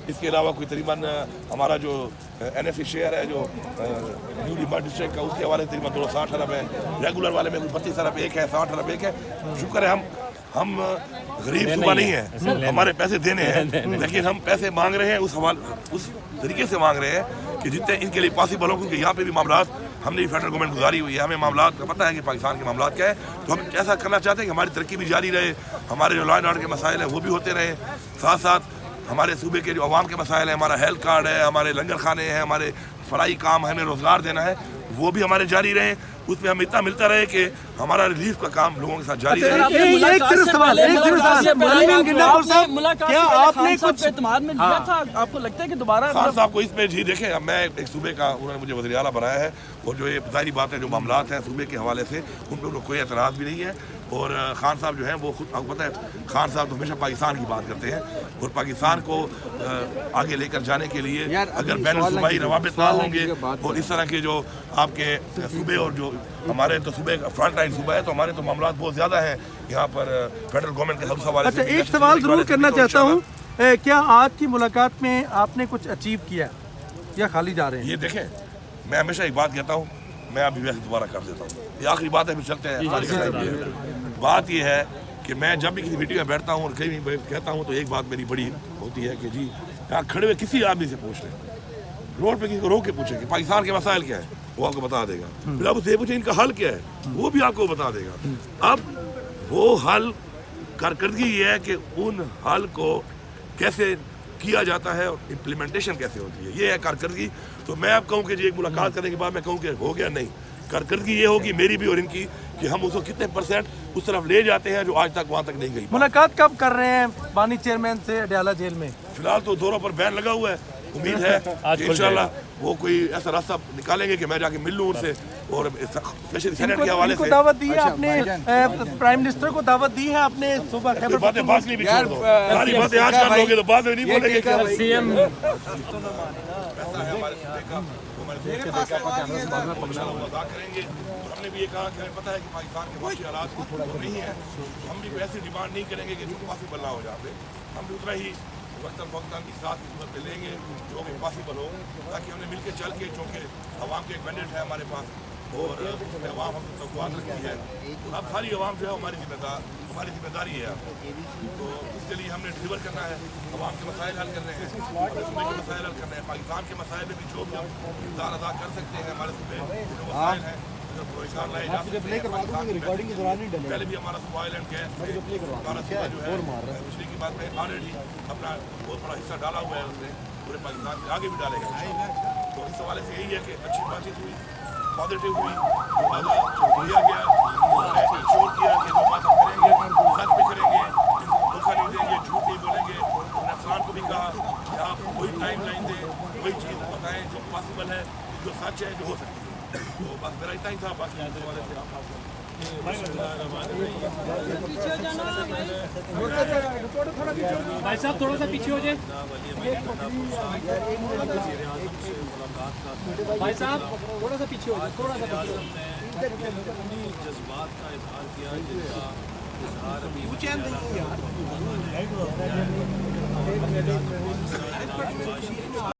اس کے علاوہ کوئی تقریباً ہمارا جو NFE شیئر ہے جو نیولی مرڈ ڈسٹرکٹ کا اس کے حوالے تقریباً 260 ارب ہے، ریگولر والے میں 32 ارب ایک ہے، 60 ارب ایک ہے. شکر ہے ہم غریب صوبہ نہیں ہیں، ہمارے پیسے دینے ہیں، لیکن ہم پیسے مانگ رہے ہیں اس طریقے سے مانگ رہے ہیں کہ جتنے ان کے لیے پاسبل ہو، کیونکہ یہاں پہ بھی معاملات ہم نے فیڈرل گورنمنٹ گزاری ہوئی ہے، ہمیں معاملات کا پتہ ہے کہ پاکستان کے معاملات کیا ہے، تو ہم ایسا کرنا چاہتے ہیں کہ ہماری ترقی بھی جاری رہے، ہمارے جو لا اینڈ آرڈر کے مسائل ہیں وہ بھی ہوتے رہے، ساتھ ساتھ ہمارے صوبے کے جو عوام کے مسائل ہیں، ہمارا ہیلتھ کارڈ ہے، ہمارے لنگر خانے ہیں، ہمارے فلاحی کام ہمیں روزگار دینا ہے، وہ بھی ہمارے جاری رہے، اس میں ہمیں اتنا ملتا رہے کہ ہمارا ریلیف کا کام لوگوں کے ساتھ جاری رہے. آپ کو لگتا ہے کہ دوبارہ خان صاحب کو اس میں جی دیکھیں، میں ایک صوبے کا انہوں نے مجھے وزیر اعلیٰ بنایا ہے، اور جو یہ ظاہری بات ہے جو معاملات ہیں صوبے کے حوالے سے ان پہ کوئی اعتراض بھی نہیں ہے. اور خان صاحب جو ہیں وہ خود آپ کو پتہ ہے خان صاحب تو ہمیشہ پاکستان کی بات کرتے ہیں، اور پاکستان کو آگے لے کر جانے کے لیے اگر بین الصوبائی روابط نہ ہوں گے اور اس طرح کے جو آپ کے صوبے اور جو ہمارے تو صوبے کا فرنٹ لائن صوبہ ہے تو ہمارے تو معاملات بہت زیادہ ہیں یہاں پر فیڈرل گورنمنٹ کے حوالے سے. ایک سوال ضرور کرنا چاہتا ہوں، کیا آج کی ملاقات میں آپ نے کچھ اچیو کیا یا خالی جا رہے ہیں؟ یہ دیکھیں، میں ہمیشہ ایک بات کہتا ہوں، میں ابھی ویسے دوبارہ کر دیتا ہوں، یہ آخری بات ہے، پھر چلتے ہیں. بات یہ ہے کہ میں جب بھی کسی میٹنگ میں بیٹھتا ہوں اور کہیں بھی کہتا ہوں تو ایک بات میری بڑی ہوتی ہے کہ جی یہاں کھڑے ہوئے کسی آدمی سے پوچھ لیں، روڈ پہ کسی کو روک کے پوچھیں کہ پاکستان کے مسائل کیا ہے، وہ آپ کو بتا دے گا. پھر آپ اسے پوچھیں ان کا حل کیا ہے، وہ بھی آپ کو بتا دے گا. اب وہ حل کارکردگی یہ ہے کہ ان حل کو کیسے کیا جاتا ہے اور امپلیمنٹیشن کیسے ہوتی ہے، یہ ہے کارکردگی. تو میں اب کہوں کہ جی ایک ملاقات کرنے کے بعد میں کہوں کہ ہو گیا، نہیں، کارکردگی یہ ہوگی میری بھی اور ان کی کہ ہم اس کو کتنے پرسنٹ اس طرف لے جاتے ہیں جو آج تک وہاں تک نہیں گئی. ملاقات کب کر رہے ہیں بانی چیئرمین سے اڈیالہ جیل میں؟ فی الحال تو دوروں پر بین لگا ہوا ہے، امید ہے کہ انشاءاللہ وہ کوئی ایسا راستہ نکالیں گے کہ میں جا کے مل لوں ان سے. اور اسپیشلی سینٹ کے حوالے سے دعوت دی ہے آپ نے، پرائم منسٹر کو دعوت دی ہے آپ نے صوبہ خیبر باتیں بعد میں بھی چھوڑ دو، ساری باتیں آج کر لو گے تو بعد میں نہیں بولیں گے کہ کریں گے. ہم نے بھی یہ کہا کہ ہمیں پتہ ہے کہ پاکستان کے معاشی حالات نہیں ہیں، ہم بھی ایسی ڈیمانڈ نہیں کریں گے کہ جو پاسبل نہ ہو جائے. ہم بھی اتنا ہی وقتاً فوقتاً کی ساتھ کی صورت لیں گے جو کہ پاسبل ہو، تاکہ ہم نے مل کے چل کے، چونکہ عوام کے ایک مینڈیٹ ہے ہمارے پاس اور عوام ہم سے توقعات رکھتی ہے. اب ساری عوام جو ہے ہماری ذمہ داری ہے، تو اس کے لیے ہم نے ڈلیور کرنا ہے، عوام کے مسائل حل کرنے ہیں، ہمارے صوبے کے مسائل حل کرنے ہیں، پاکستان کے مسائل میں بھی جو بھی ہم کردار ادا کر سکتے ہیں. ہمارے صوبے جو مسائل ہیں پہلے بھی ہمارا صوبہ آئل اینڈ گیس ہمارا صوبہ جو ہے پچھلی کی بات میں آلریڈی اپنا بہت بڑا حصہ ڈالا ہوا ہے، اس نے پورے پاکستان سے آگے بھی ڈالے گا. تو اس حوالے سے یہی ہے کہ اچھی بات چیت ہوئی، پازیٹیو ہوئی، دیا گیا، انشور کیا کہ جو بات ہم کریں گے سچ بھی کریں گے، دھوکہ نہیں دیں گے، جھوٹ نہیں بولیں گے. افسران کو بھی کہا کہ آپ کوئی ٹائم لائن دیں، کوئی چیز بتائیں جو پاسبل ہے، جو سچ ہے، جو ہو سکتی ہے. تو بس میرا اتنا ہی تھا، باقی حوالے سے آپ بھائی صاحب تھوڑا سا پیچھے ہو جائے، بھائی صاحب تھوڑا سا پیچھے ہو جائے، تھوڑا سا جذبات کا اظہار کیا جن کا اظہار